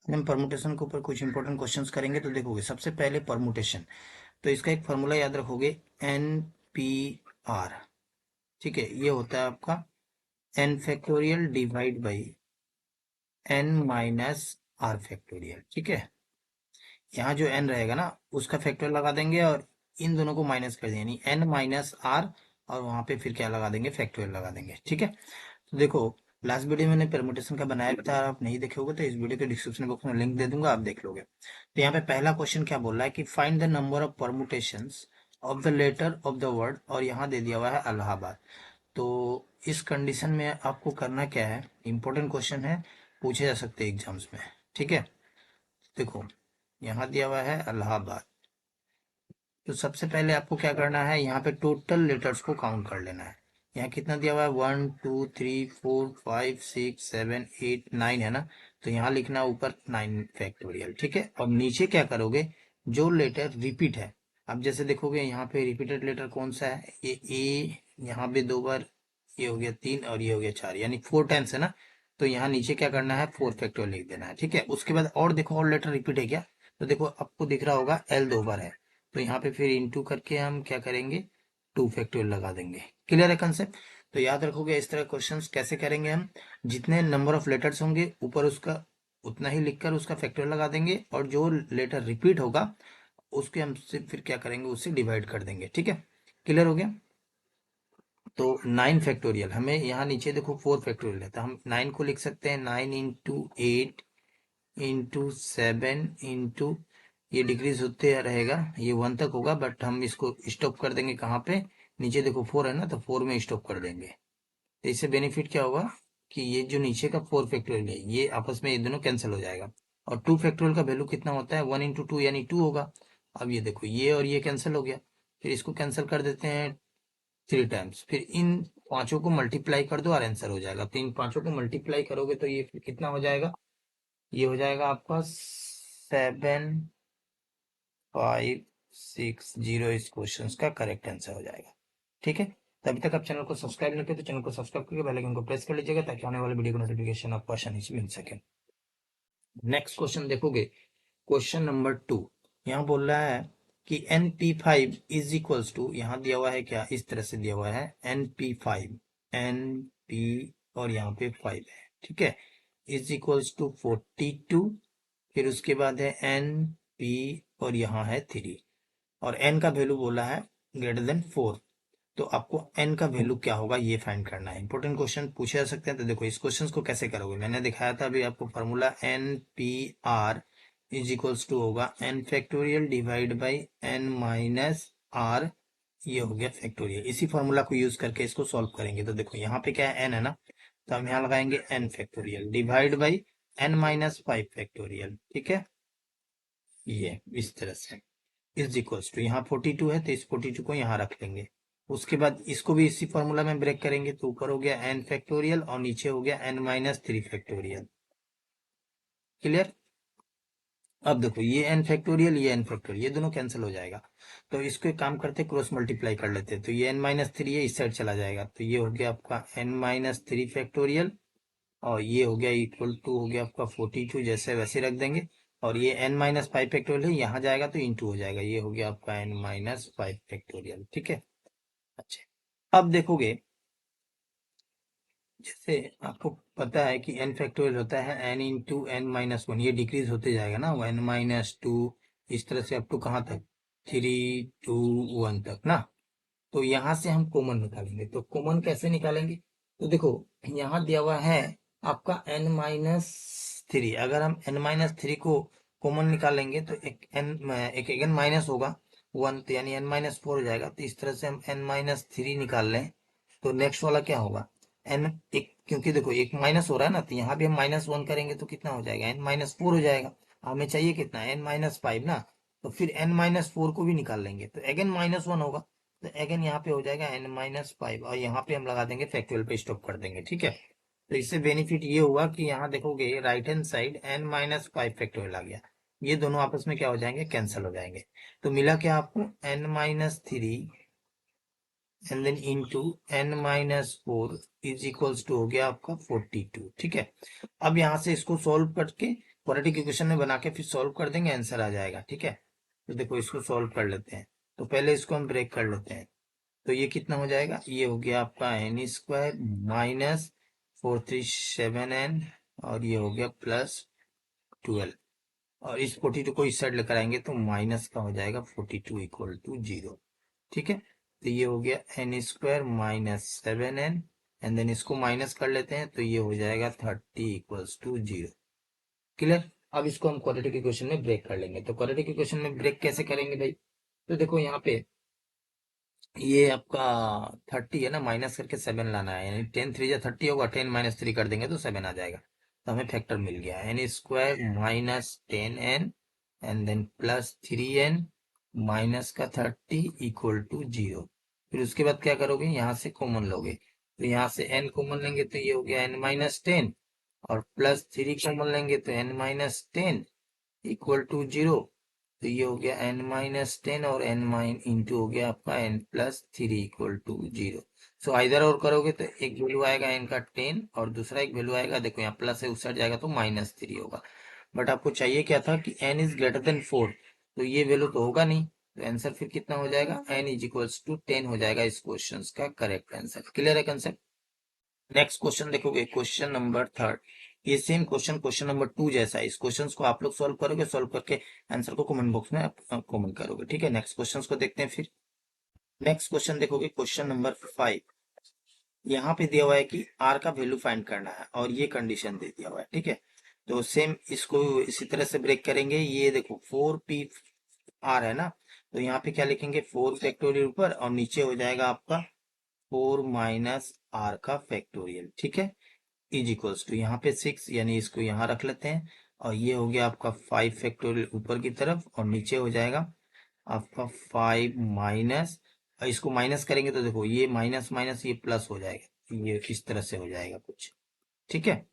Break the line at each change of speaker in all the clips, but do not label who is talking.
हम परमुटेशन के ऊपर कुछ इंपॉर्टेंट क्वेश्चंस करेंगे। तो देखोगे सबसे पहले परमुटेशन, तो इसका एक फॉर्मूला याद रखोगे, एन पी आर। ठीक है, ये होता है आपका n factorial divide by n minus r factorial. ठीक है, यहाँ जो एन रहेगा ना उसका फैक्टोरियल लगा देंगे और इन दोनों को माइनस कर देंगे, यानी एन माइनस आर, और वहां पे फिर क्या लगा देंगे, फैक्टोरियल लगा देंगे। ठीक है, तो देखो लास्ट वीडियो मैंने परमुटेशन का बनाया भी था, आप नहीं देखे होगे तो इस वीडियो के डिस्क्रिप्शन बॉक्स में लिंक दे दूंगा, आप देख लोगे। तो यहाँ पे पहला क्वेश्चन क्या बोल रहा है कि find the number of permutations of the letter of the word, और यहाँ दे दिया हुआ है इलाहाबाद। तो इस कंडीशन में आपको करना क्या है, इंपॉर्टेंट क्वेश्चन है, पूछे जा सकते हैं एग्जाम्स में। ठीक है, देखो यहाँ दिया हुआ है इलाहाबाद। तो सबसे पहले आपको क्या करना है, यहाँ पे टोटल लेटर्स को काउंट कर लेना है। यहाँ कितना दिया हुआ है, 1 2 3 4 5 6 7 8 9 है ना, तो यहाँ लिखना है ऊपर 9 फैक्टोरियल। ठीक है, और नीचे क्या करोगे, जो लेटर रिपीट है, अब जैसे देखोगे यहाँ पे रिपीटेड लेटर कौन सा है, ये ए, यहाँ पे 2 बार, ये हो गया 3 और ये हो गया 4, यानी 4 टाइम्स है ना। तो यहाँ नीचे क्या करना है, 4 फैक्टोरियल लिख देना है। ठीक है, उसके बाद और देखो और लेटर रिपीट है क्या, तो देखो आपको दिख रहा होगा एल 2 बार है, तो यहाँ पे फिर इंटू करके हम क्या करेंगे, 2 फैक्टोरियल लगा देंगे। क्लियर है कंसेप्ट। तो याद रखोगे इस तरह क्वेश्चंस कैसे करेंगे हम, जितने नंबर ऑफ लेटर्स होंगे ऊपर उसका उतना ही लिखकर उसका फैक्टोरियल लगा देंगे, और जो लेटर रिपीट होगा उसके हम फिर क्या करेंगे, उससे डिवाइड कर देंगे। ठीक है, क्लियर हो गया। तो 9 फैक्टोरियल, हमें यहाँ नीचे देखो 4 फैक्टोरियल है, तो हम 9 को लिख सकते हैं 9 इंटू 8 इंटू 7 इंटू, ये डिक्रीज होते रहेगा, ये 1 तक होगा, बट हम इसको स्टॉप कर देंगे कहाँ पे, नीचे देखो 4 है ना, तो 4 में स्टॉप कर देंगे। तो इससे बेनिफिट क्या होगा कि ये जो नीचे का 4 फैक्टोरियल है ये आपस में ये दोनों कैंसिल हो जाएगा, और 2 फैक्टोरियल का वैल्यू कितना होता है, 1 इंटू 2 यानी 2 होगा। अब ये देखो ये और ये कैंसिल हो गया, फिर इसको कैंसिल कर देते हैं 3 टाइम्स, फिर इन पांचों को मल्टीप्लाई कर दो और आंसर हो जाएगा। तो इन पांचों को मल्टीप्लाई करोगे तो ये फिर कितना हो जाएगा, ये हो जाएगा आपका 7560, इस क्वेश्चन का करेक्ट आंसर हो जाएगा। ठीक है, तभी तक आप चैनल को सब्सक्राइब नहीं किया तो चैनल को सब्सक्राइब करके बेल आइकन को प्रेस कर लीजिएगा, ताकि आने वाले वीडियो का नोटिफिकेशन आपको आसानी से मिल सके। नेक्स्ट क्वेश्चन देखोगे, क्वेश्चन नंबर 2, यहाँ बोल रहा है कि NP5 इज इक्वल्स टू, यहाँ दिया हुआ है क्या, इस तरह से दिया हुआ है NP5, NP और यहाँ पे 5 है। ठीक है, इज इक्वल्स टू 42, फिर उसके बाद है NP और यहाँ है 3, और n का वैल्यू बोला है ग्रेटर देन 4। तो आपको n का वैल्यू क्या होगा ये फाइंड करना है। इंपॉर्टेंट क्वेश्चन पूछे जा सकते हैं। तो देखो इस क्वेश्चन को कैसे करोगे, मैंने दिखाया था अभी आपको formula, n p r is equals to होगा n factorial divide by n minus r, ये हो गया फैक्टोरियल। इसी फॉर्मूला को यूज करके इसको सॉल्व करेंगे। तो देखो यहाँ पे क्या है, n है ना, तो हम यहाँ लगाएंगे n factorial divide by n minus 5 factorial. ठीक है, ये इस तरह से इज इक्वल्स टू, यहाँ 42 है तो इस 42 को यहाँ रख लेंगे। उसके बाद इसको भी इसी फॉर्मूला में ब्रेक करेंगे, तो ऊपर हो गया n फैक्टोरियल और नीचे हो गया n माइनस 3 फैक्टोरियल। क्लियर। अब देखो ये n फैक्टोरियल, ये n फैक्टोरियल, ये दोनों कैंसिल हो जाएगा। तो इसको एक काम करते, क्रॉस मल्टीप्लाई कर लेते हैं। तो ये n माइनस 3 है, इस साइड चला जाएगा, तो ये हो गया आपका n माइनस 3 फैक्टोरियल, और ये हो गया इक्वल टू, हो गया आपका 42, जैसे वैसे रख देंगे। और ये n माइनस 5 फैक्टोरियल है, यहाँ जाएगा तो इंटू हो जाएगा, ये हो गया आपका n माइनस 5 फैक्टोरियल। ठीक है, अच्छा अब देखोगे, जैसे आपको पता है कि n फैक्टोरियल होता है n इंटू n माइनस 1, ये डिक्रीज होते जाएगा ना, n माइनस 2, इस तरह से अप टू कहाँ तक, 3 2 1 तक ना। तो यहाँ से हम कॉमन निकालेंगे, तो कॉमन कैसे निकालेंगे, तो देखो यहाँ दिया हुआ है आपका n माइनस 3, अगर हम n माइनस 3 को कॉमन निकालेंगे तो एक n माइनस होगा 1, तो यानी n माइनस 4 हो जाएगा। तो इस तरह से हम n माइनस 3 निकाल लें, तो नेक्स्ट वाला क्या होगा, n एक, क्योंकि देखो एक माइनस हो रहा है ना, तो यहाँ भी हम -1 करेंगे तो कितना हो जाएगा, n माइनस 4 हो जाएगा। हमें चाहिए कितना, n माइनस 5 ना, तो फिर n माइनस 4 को भी निकाल लेंगे, तो अगेन -1 होगा, तो अगेन यहाँ पे हो जाएगा n माइनस 5, और यहाँ पे हम लगा देंगे फैक्टोरियल पे स्टॉप कर देंगे। ठीक है, तो इससे बेनिफिट ये हुआ कि यहाँ देखोगे right hand side n minus 5 factorial आ गया, ये दोनों आपस में क्या हो जाएंगे, कैंसिल हो जाएंगे। तो मिला क्या आपको, n minus 3 and then into n minus 4 is equals to, हो गया आपका 42। ठीक है, अब यहाँ से इसको सॉल्व करके क्वाड्रेटिक इक्वेशन में बना के फिर सॉल्व कर देंगे, आंसर आ जाएगा। ठीक है, तो देखो इसको सॉल्व कर लेते हैं। तो पहले इसको हम ब्रेक कर लेते हैं। तो ये कितना हो जाएगा, ये हो गया आपका एन स्क्वायर माइनस 437n, और ये हो गया प्लस 12, और इस 42 को इस साइड लेकर आएंगे तो माइनस का हो जाएगा 42 इक्वल टू 0। ठीक है, तो ये हो गया n square minus 7n, and then इसको माइनस कर लेते हैं तो ये हो जाएगा 30 इक्वल्स टू 0। क्लियर। अब इसको हम क्वाड्रेटिक इक्वेशन में ब्रेक कर लेंगे। तो क्वाड्रेटिक इक्वेशन में ब्रेक कैसे करेंगे भाई, तो देखो यहाँ पे ये आपका 30 है ना, माइनस करके 7 लाना है, यानी 10 3 या 30 होगा, 10 माइनस 3 कर देंगे तो 7 आ जाएगा। तो हमें फैक्टर मिल गया n square minus 10n and then plus 3n minus का 30 इक्वल टू 0। फिर उसके बाद क्या करोगे, यहाँ से कॉमन लोगे, तो यहाँ से n कॉमन लेंगे तो ये हो गया n माइनस 10, और प्लस 3 कॉमन लेंगे तो n माइनस 10 इक्वल टू 0। तो ये हो गया n माइनस 10 और n माइन इंटू हो गया आपका n प्लस 3 इक्वल टू 0। सो इधर और करोगे तो एक वैल्यू आएगा n का 10 और दूसरा एक वैल्यू आएगा, देखो यहाँ प्लस है उस साइड जाएगा तो माइनस 3 होगा। बट आपको चाहिए क्या था कि n इज ग्रेटर देन 4, तो ये वैल्यू तो होगा नहीं, तो आंसर फिर कितना हो जाएगा, n इज इक्वल्स टू 10 हो जाएगा इस क्वेश्चन का करेक्ट आंसर। क्लियर है कंसेप्ट। नेक्स्ट क्वेश्चन देखोगे, क्वेश्चन नंबर 3, ये सेम क्वेश्चन क्वेश्चन नंबर 2 जैसा है। इस क्वेश्चन को आप लोग सॉल्व करोगे, सॉल्व करके आंसर को कमेंट बॉक्स में कमेंट करोगे। ठीक है, नेक्स्ट क्वेश्चन को देखते हैं फिर। नेक्स्ट क्वेश्चन देखोगे, क्वेश्चन नंबर 5, यहाँ पे दिया हुआ है कि आर का वैल्यू फाइंड करना है और ये कंडीशन दे दिया हुआ है। ठीक है, तो सेम इसको इसी तरह से ब्रेक करेंगे। ये देखो 4p आर है ना, तो यहाँ पे क्या लिखेंगे, 4 फैक्टोरियल ऊपर और नीचे हो जाएगा आपका 4 माइनस आर का फैक्टोरियल। ठीक है, इज इक्वल्स टू यहाँ पे 6, यानी इसको यहाँ रख लेते हैं, और ये हो गया आपका 5 फैक्टोरियल ऊपर की तरफ और नीचे हो जाएगा आपका 5 माइनस, और इसको माइनस करेंगे तो देखो ये माइनस माइनस ये प्लस हो जाएगा, ये इस तरह से हो जाएगा कुछ। ठीक है,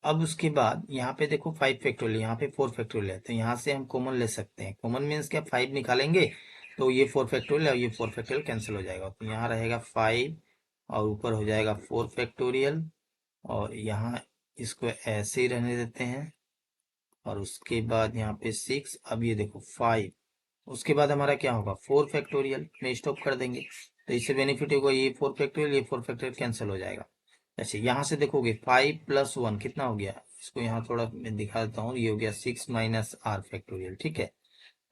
अब उसके बाद यहाँ पे देखो 5 फैक्टोरियल, यहाँ पे 4 फैक्टोरियल है, तो यहाँ से हम कॉमन ले सकते हैं। कॉमन मीन्स क्या, 5 निकालेंगे तो ये 4 फैक्टोरियल और ये 4 फैक्टोरियल कैंसिल हो जाएगा, तो यहाँ रहेगा 5 और ऊपर हो जाएगा 4 फैक्टोरियल, और यहाँ इसको ऐसे ही रहने देते हैं, और उसके बाद यहाँ पे 6, अब ये देखो 5, उसके बाद हमारा क्या होगा 4 फैक्टोरियल में स्टॉप कर देंगे, तो इससे बेनिफिट होगा ये 4 फैक्टोरियल, ये 4 फैक्टोरियल कैंसिल हो जाएगा। अच्छा, यहाँ से देखोगे 5 प्लस 1 कितना हो गया, इसको यहाँ थोड़ा मैं दिखा देता हूँ, ये हो गया 6 माइनस आर फैक्टोरियल। ठीक है,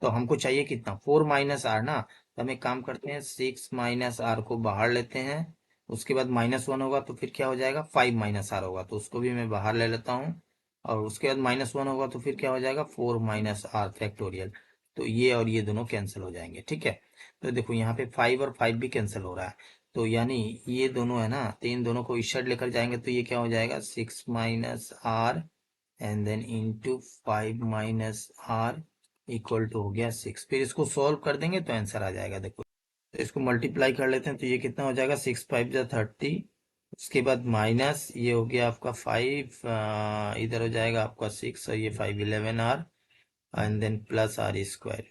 तो हमको चाहिए कितना, 4 माइनस आर ना, तो हम एक काम करते हैं 6 माइनस आर को बाहर लेते हैं, उसके बाद -1 होगा तो फिर क्या हो जाएगा 5 माइनस आर होगा, तो उसको भी मैं बाहर ले लेता हूँ, और उसके बाद -1 होगा तो फिर क्या हो जाएगा 4 माइनस आर फैक्टोरियल, तो ये और ये दोनों कैंसिल हो जाएंगे। ठीक है, तो देखो यहाँ पे 5 और 5 भी कैंसिल हो रहा है, तो यानी ये दोनों है ना, तो इन दोनों को इस साइड लेकर जाएंगे तो ये क्या हो जाएगा 6 minus r and then into 5 minus r equal to हो गया 6। फिर इसको सॉल्व कर देंगे तो आंसर आ जाएगा। देखो, तो इसको मल्टीप्लाई कर लेते हैं तो ये कितना हो जाएगा 6 5 जा 30, उसके बाद माइनस ये हो गया आपका 5, इधर हो जाएगा आपका 6 और ये 5 11 r and then plus r square.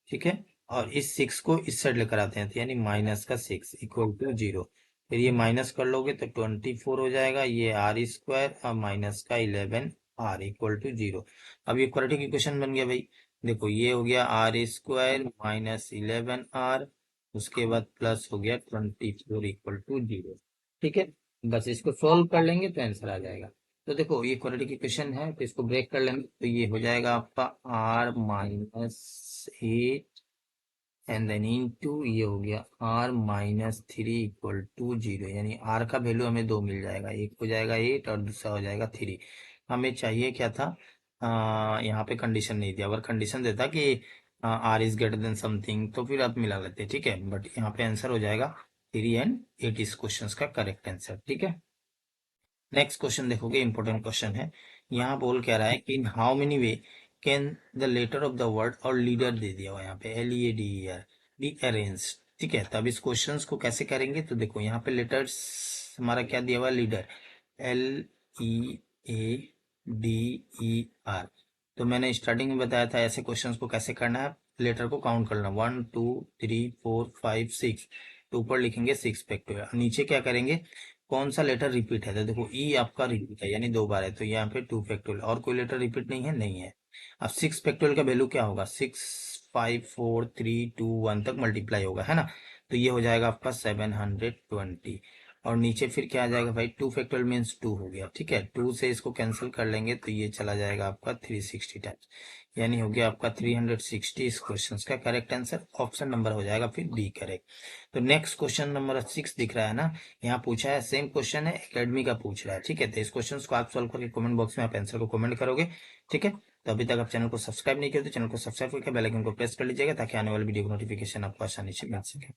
ठीक है, और इस 6 को इस साइड लेकर आते हैं तो यानी माइनस का 6 इक्वल टू 0, फिर ये माइनस कर लोगे तो 24 हो जाएगा, ये आर स्क्वायर और माइनस का 11 आर इक्वल टू 0। अब ये क्वाड्रेटिक इक्वेशन बन गया भाई। देखो ये हो गया आर स्क्वायर माइनस 11 आर, उसके बाद प्लस हो गया 24 इक्वल टू 0। ठीक है, बस इसको सोल्व कर लेंगे तो आंसर आ जाएगा। तो देखो ये क्वाड्रेटिक इक्वेशन है, तो इसको ब्रेक कर लेंगे तो ये हो जाएगा आपका r minus 8 and then into ये हो गया आर माइनस 3 इक्वल टू 0, यानी आर का वैल्यू हमें 2 मिल जाएगा, एक हो जाएगा 8 और दूसरा हो जाएगा 3। हमें चाहिए क्या था, यहाँ पे कंडीशन नहीं दिया, अगर कंडीशन देता कि r is greater than something तो फिर आप मिला लेते। ठीक है, बट यहाँ पे आंसर हो जाएगा 3 एंड 8 इस क्वेश्चन का करेक्ट आंसर। ठीक है, नेक्स्ट क्वेश्चन देखोगे, इंपॉर्टेंट क्वेश्चन है। यहाँ बोल क्या रहा है कि in how many way can the letter of the word, और लीडर दे दिया हुआ यहाँ पे LEADER बी अरेंज। ठीक है, तो अब इस क्वेश्चन को कैसे करेंगे, तो देखो यहाँ पे लेटर्स हमारा क्या दिया हुआ है, लीडर LEADER। तो मैंने स्टार्टिंग में बताया था ऐसे क्वेश्चंस को कैसे करना है, लेटर को काउंट करना 1 2 3 4 5 6, तो ऊपर लिखेंगे 6 फैक्टोरियल, नीचे क्या करेंगे कौन सा लेटर रिपीट है? तो देखो ई आपका रिपीट है यानी 2 बार है, तो यहाँ पे 2 फैक्टोरियल। और कोई लेटर रिपीट नहीं है? नहीं है। अब 6 फैक्टोरियल का वैल्यू क्या होगा? 6 5 4 3 2 1 तक मल्टीप्लाई होगा, है ना? तो ये हो जाएगा आपका 720। और नीचे फिर क्या आ जाएगा भाई? 2 फैक्टोरियल मीन्स 2 हो गया, ठीक है। 2 से इसको कैंसिल कर लेंगे तो ये चला जाएगा आपका 360 टाइम्स, यानी हो गया आपका 360। इस क्वेश्चन का करेक्ट आंसर ऑप्शन नंबर हो जाएगा फिर बी करेक्ट। तो नेक्स्ट क्वेश्चन नंबर 6 दिख रहा है ना, यहाँ पूछा है, सेम क्वेश्चन है, एकेडमी का पूछ रहा है, ठीक है। तो इस क्वेश्चन को आप सॉल्व करके कमेंट बॉक्स में आप आंसर को कमेंट करोगे, ठीक है। तो अभी तक आप चैनल को सब्सक्राइब नहीं किया तो चैनल को सब्सक्राइब करके बेल आइकन को प्रेस कर लीजिएगा ताकि आने वाली वीडियो की नोटिफिकेशन आपको आसानी से मिल सके।